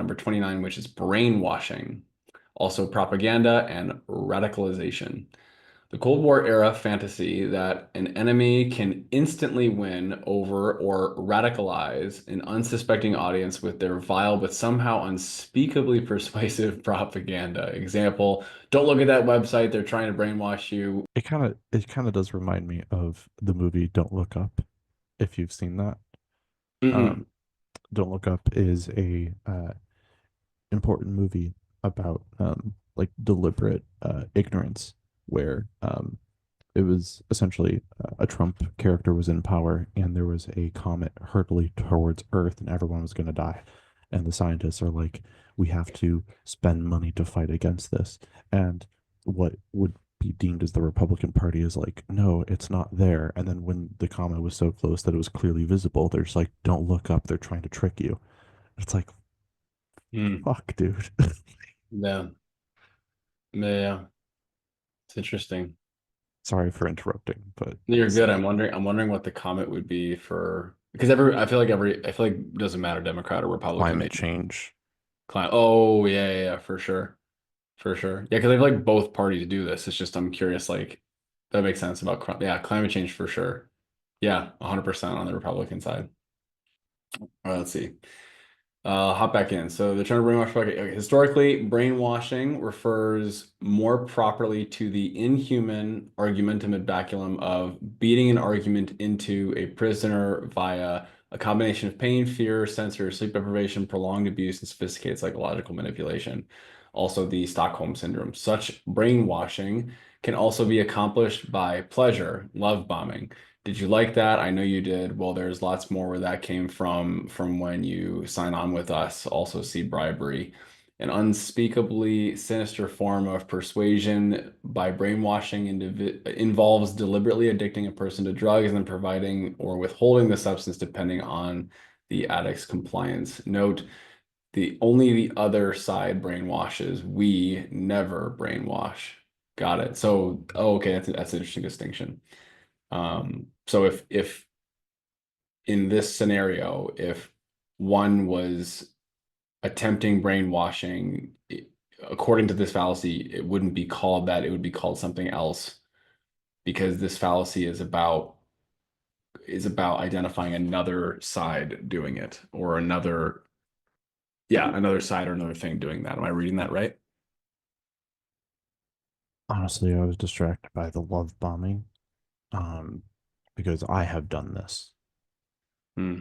number 29, which is brainwashing, also propaganda and radicalization. The Cold War era fantasy that an enemy can instantly win over or radicalize an unsuspecting audience with their vile but somehow unspeakably persuasive propaganda. Example, don't look at that website, they're trying to brainwash you. It kind of does remind me of the movie Don't Look Up, if you've seen that. Mm-mm. Um, Don't Look Up is a important movie about like deliberate ignorance, where it was essentially a Trump character was in power, and there was a comet hurtling towards Earth, and everyone was going to die. And the scientists are like, we have to spend money to fight against this. And what would be deemed as the Republican Party is like, no, it's not there. And then when the comet was so close that it was clearly visible, they're just like, don't look up. They're trying to trick you. It's like, Mm. fuck, dude. Yeah. Yeah. It's interesting. Sorry for interrupting, but You're it's good. I'm wondering what the comment would be for because I feel like it doesn't matter Democrat or Republican. climate change. Oh yeah, for sure. For sure. Yeah, because I feel like both parties do this. It's just I'm curious, like that makes sense about yeah, climate change for sure. Yeah, 100% on the Republican side. All right, let's see. Hop back in. So the term brainwash, okay, historically, brainwashing refers more properly to the inhuman argumentum ad baculum of beating an argument into a prisoner via a combination of pain, fear, sensory or sleep deprivation, prolonged abuse, and sophisticated psychological manipulation. Also, the Stockholm syndrome. Such brainwashing can also be accomplished by pleasure, love bombing. Did you like that? I know you did. Well, there's lots more where that came from when you sign on with us. Also see bribery. An unspeakably sinister form of persuasion by brainwashing involves deliberately addicting a person to drugs and then providing or withholding the substance depending on the addict's compliance. Note, the other side brainwashes. We never brainwash. Got it. So, oh, okay, that's an interesting distinction. So if in this scenario, if one was attempting brainwashing, according to this fallacy, it wouldn't be called that. It would be called something else because this fallacy is about identifying another side doing it or another side or another thing doing that. Am I reading that right? Honestly, I was distracted by the love bombing, um, because I have done this. Hmm.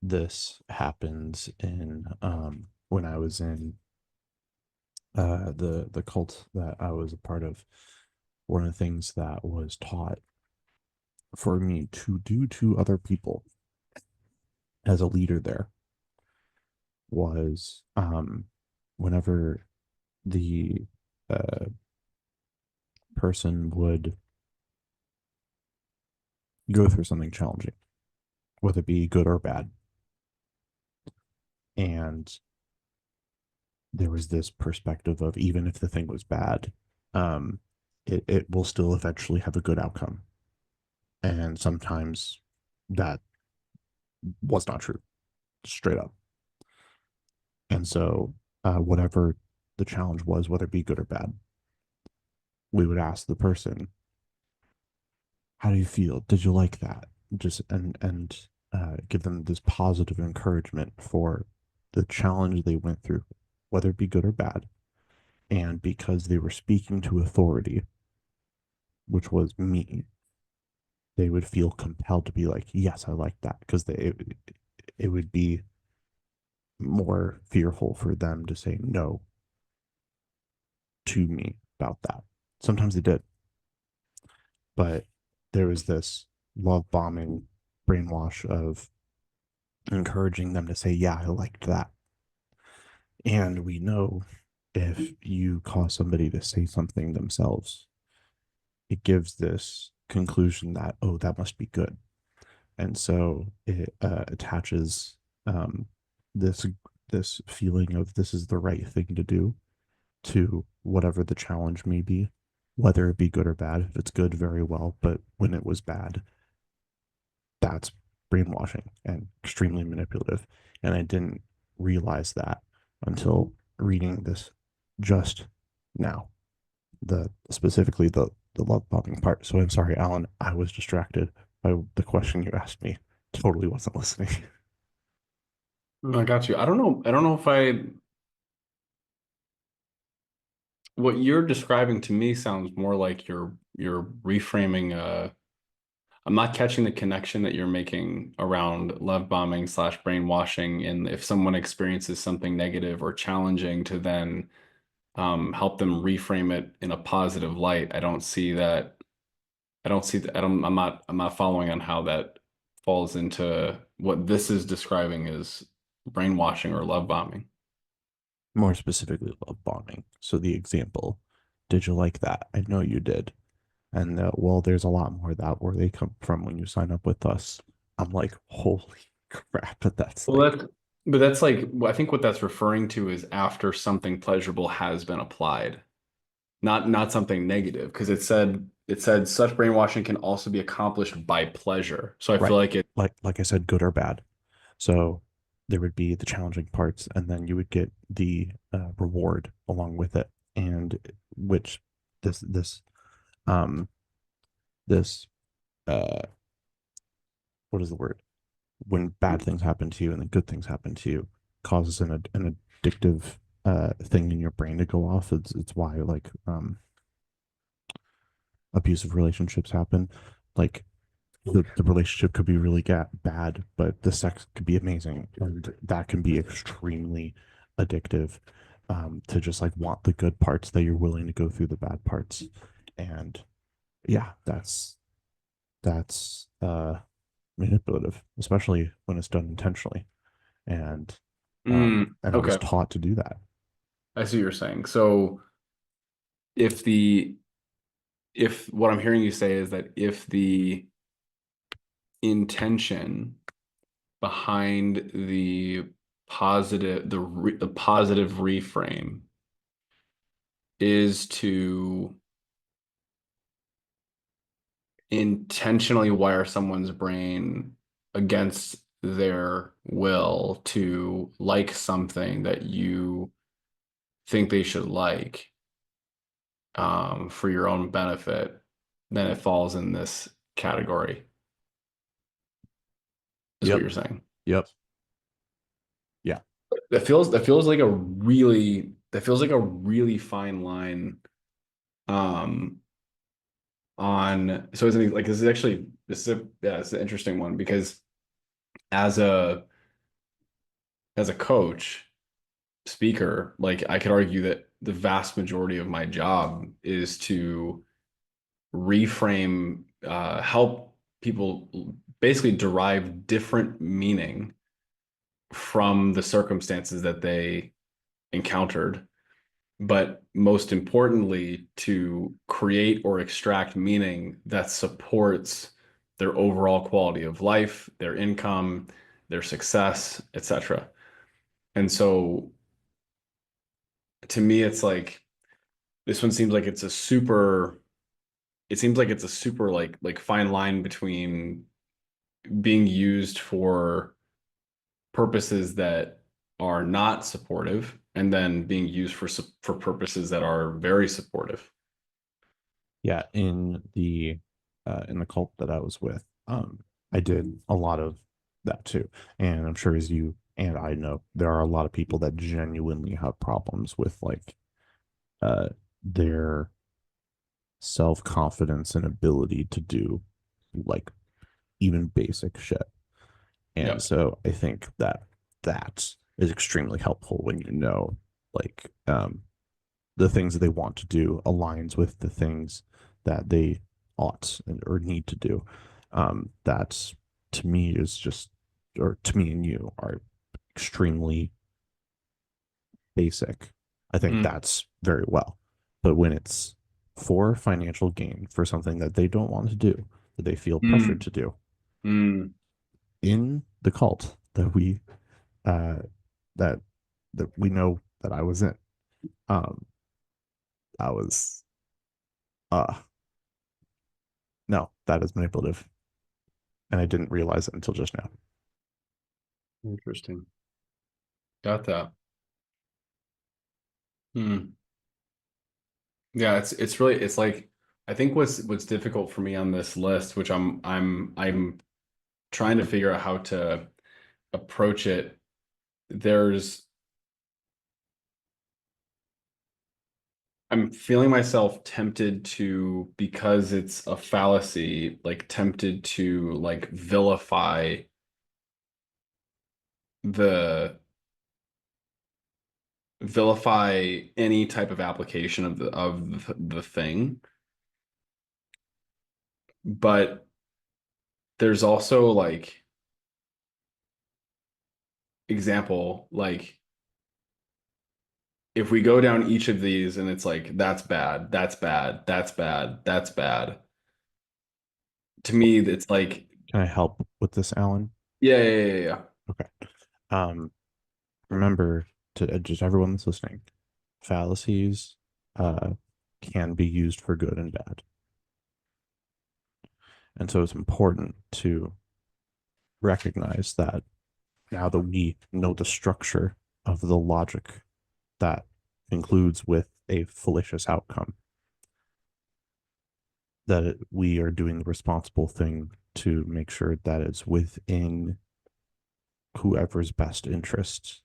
This happens in when I was in the cult that I was a part of. One of the things that was taught for me to do to other people as a leader there was whenever the uh, person would go through something challenging, whether it be good or bad, and there was this perspective of even if the thing was bad, um, it will still eventually have a good outcome. And sometimes that was not true, straight up. And so, whatever the challenge was, whether it be good or bad, we would ask the person, "How do you feel? Did you like that?" Just and give them this positive encouragement for the challenge they went through, whether it be good or bad. And because they were speaking to authority, which was me, they would feel compelled to be like, yes, I like that, because it would be more fearful for them to say no to me about that. Sometimes they did, but there was this love bombing brainwash of encouraging them to say, yeah, I liked that. And we know if you cause somebody to say something themselves, it gives this conclusion that, oh, that must be good. And so it attaches this this feeling of this is the right thing to do to whatever the challenge may be, whether it be good or bad. If it's good, very well, but when it was bad, that's brainwashing and extremely manipulative. And I didn't realize that until reading this just now. The specifically the love bombing part. So I'm sorry, Alan. I was distracted by the question you asked me. Totally wasn't listening. I got you. I don't know if what you're describing to me sounds more like you're reframing I'm not catching the connection that you're making around love bombing slash brainwashing, and if someone experiences something negative or challenging to then help them reframe it in a positive light. I don't see that. I don't see that. I'm not following on how that falls into what this is describing as brainwashing or love bombing. More specifically, love bombing. So the example, did you like that? I know you did. And well, there's a lot more of that where they come from when you sign up with us. I'm like, holy crap! But that's Well, like, that's like, I think what that's referring to is after something pleasurable has been applied, not something negative, because it said such brainwashing can also be accomplished by pleasure. So I feel right, like it. like I said, good or bad. So there would be the challenging parts, and then you would get the reward along with it, and which this um this uh what is the word, when bad things happen to you and then good things happen to you, causes an addictive thing in your brain to go off. It's why like abusive relationships happen. Like the relationship could be really bad, but the sex could be amazing, and that can be extremely addictive, to just like want the good parts that you're willing to go through the bad parts. And yeah, that's manipulative, especially when it's done intentionally. And I was Okay, taught to do that. I see what you're saying. So if the if what I'm hearing you say is that if the intention behind the positive reframe is to intentionally wire someone's brain against their will to like something that you think they should like, for your own benefit, then it falls in this category, is what Yep. you're saying. Yep. Yeah. That feels like a really fine line, um on, so isn't it like, this is an interesting one, because as a coach speaker, like I could argue that the vast majority of my job is to reframe, help people basically derive different meaning from the circumstances that they encountered, but most importantly, to create or extract meaning that supports their overall quality of life, their income, their success, etc. And so to me, it's like this one seems like it seems like it's a super like fine line between being used for purposes that are not supportive and then being used for purposes that are very supportive. Yeah. In the cult that I was with, I did a lot of that too. And I'm sure as you and I know, there are a lot of people that genuinely have problems with like uh their self-confidence and ability to do like even basic shit. And Yep. so I think that that is extremely helpful when you know like the things that they want to do aligns with the things that they ought or need to do. That's to me is just, or to me and you are extremely basic. I think Mm, that's very well. But when it's for financial gain, for something that they don't want to do, that they feel pressured mm, to do, mm. in the cult that we uh that that we know that I was in, um, I was uh no, that is manipulative. And I didn't realize it until just now. Interesting. Got that. Hmm. Yeah, it's really it's like I think what's difficult for me on this list, which I'm trying to figure out how to approach it. There's I'm feeling myself tempted to, because it's a fallacy, like tempted to like the vilify any type of application of the thing. But there's also like example, like if we go down each of these and it's like that's bad, that's bad, that's bad, that's bad. To me, it's like Can I help with this, Alan? yeah, yeah, yeah, yeah. Okay. Um, remember to just everyone that's listening, fallacies uh, can be used for good and bad. And so it's important to recognize that now that we know the structure of the logic that concludes with a fallacious outcome, that we are doing the responsible thing to make sure that it's within whoever's best interests,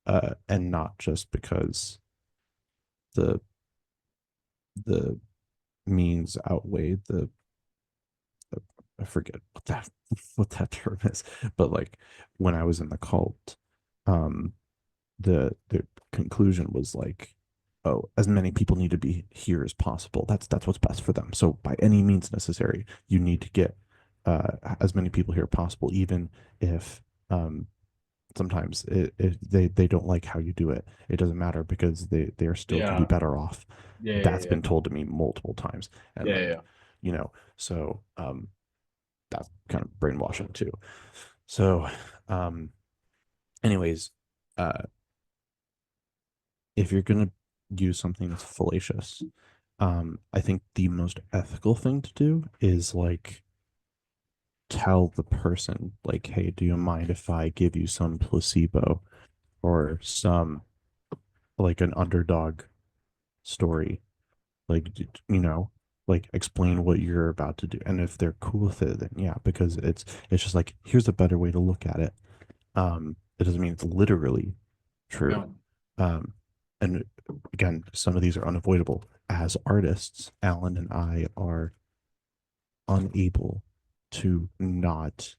and not just because the the means outweigh the I forget what that term is, but like when I was in the cult, um, the conclusion was like, oh, as many people need to be here as possible. That's what's best for them. So by any means necessary, you need to get as many people here as possible, even if sometimes they don't like how you do it. It doesn't matter because they are still going to be Yeah, better off. yeah, yeah, That's yeah, been told to me multiple times, and yeah, like yeah. so that's kind of brainwashing too. So, um, anyways, uh, if you're gonna use something that's fallacious, I think the most ethical thing to do is like tell the person, like, hey, do you mind if I give you some placebo or some like an underdog story? Like, like explain what you're about to do. And if they're cool with it, then yeah, because it's just like, here's a better way to look at it. It doesn't mean it's literally true. Yeah. Um, and again, some of these are unavoidable. As artists, Alan and I are unable to not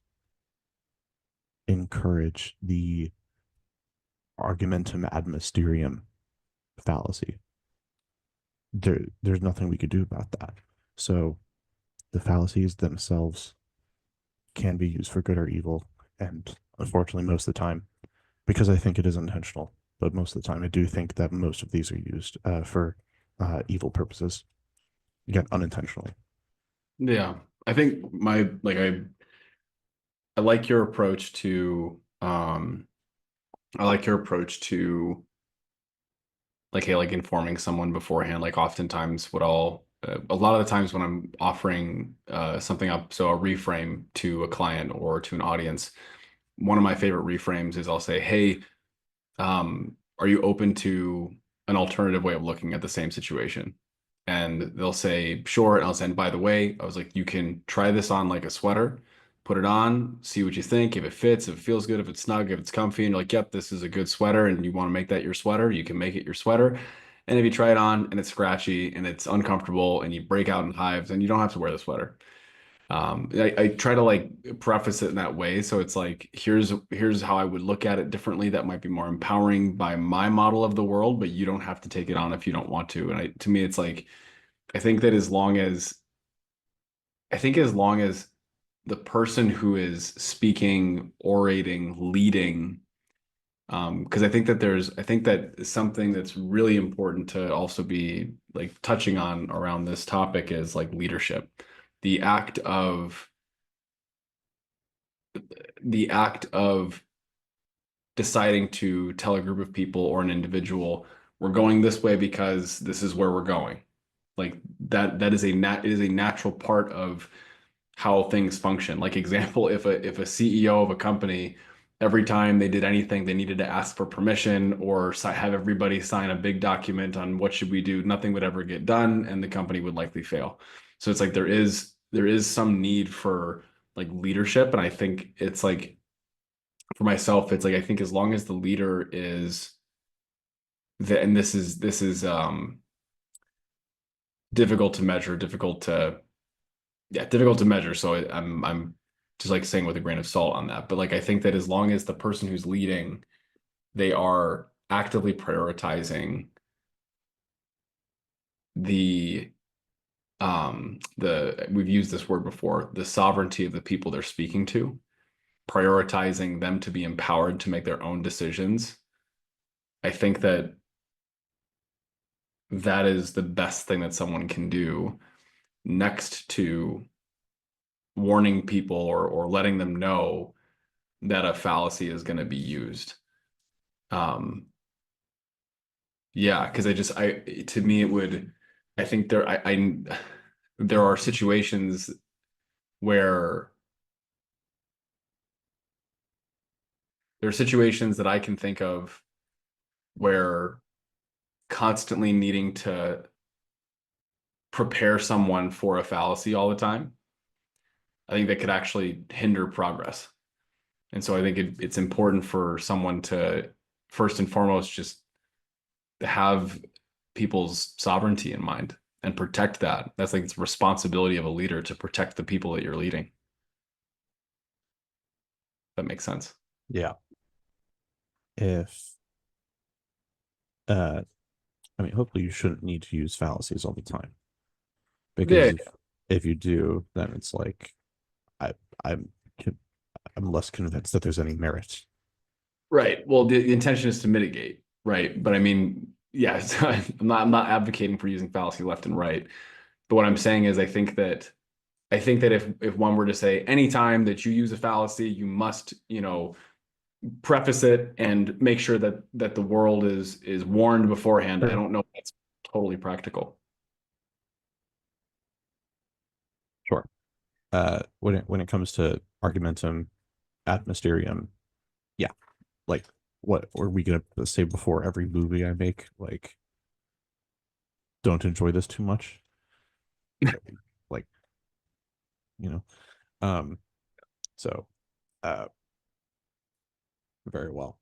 encourage the argumentum ad mysterium fallacy. There's nothing we could do about that. So the fallacies themselves can be used for good or evil, and unfortunately, most of the time, because I think it is intentional, but most of the time, I do think that most of these are used for evil purposes. Again, unintentionally. Yeah. I think my like I like your approach to I like your approach to like hey like informing someone beforehand. Like oftentimes what I'll a lot of the times when I'm offering something up, so a reframe to a client or to an audience, one of my favorite reframes is I'll say, hey, are you open to an alternative way of looking at the same situation? And they'll say, sure. And I'll say, and by the way, I was like, you can try this on like a sweater, put it on, see what you think. If it fits, if it feels good, if it's snug, if it's comfy, and you're like, yep, this is a good sweater, and you want to make that your sweater, you can make it your sweater. And if you try it on and it's scratchy and it's uncomfortable and you break out in hives, then you don't have to wear the sweater. I try to like preface it in that way. So it's like, here's how I would look at it differently that might be more empowering by my model of the world, but you don't have to take it on if you don't want to. And to me, it's like, I think that as long as the person who is speaking, orating, leading, because I think that something that's really important to also be like touching on around this topic is like leadership, the act of the act of deciding to tell a group of people or an individual, we're going this way because this is where we're going. Like that is it is a natural part of how things function. Like example, if a CEO of a company every time they did anything, they needed to ask for permission or have everybody sign a big document on what should we do. Nothing would ever get done, and the company would likely fail. So it's like there is some need for like leadership, and I think it's like for myself, it's like I think as long as the leader is the, and this is difficult to measure, difficult to measure. So I'm just like saying with a grain of salt on that. But like I think that as long as the person who's leading, they are actively prioritizing the we've used this word before, the sovereignty of the people they're speaking to, prioritizing them to be empowered to make their own decisions. I think that that is the best thing that someone can do next to warning people or letting them know that a fallacy is going to be used. Um, yeah, because to me, it would, I think there are situations where there are situations that I can think of where constantly needing to prepare someone for a fallacy all the time, I think that could actually hinder progress. And so I think it's important for someone to first and foremost just have people's sovereignty in mind and protect that. That's like it's a responsibility of a leader to protect the people that you're leading. That makes sense. Yeah. If uh I mean, hopefully you shouldn't need to use fallacies all the time because Yeah, if you do, then it's like I I'm I'm less convinced that there's any merit. right. Well, the intention is to mitigate, right? But I mean, yeah, I'm not advocating for using fallacy left and right. But what I'm saying is I think that if one were to say anytime that you use a fallacy, you must, preface it and make sure that the world is warned beforehand. I Sure. don't know if that's totally practical. Sure. When it comes to argumentum ad mysterium, yeah, like what were we gonna say before every movie I make? Like, don't enjoy this too much. Like, you know. Um, so very well.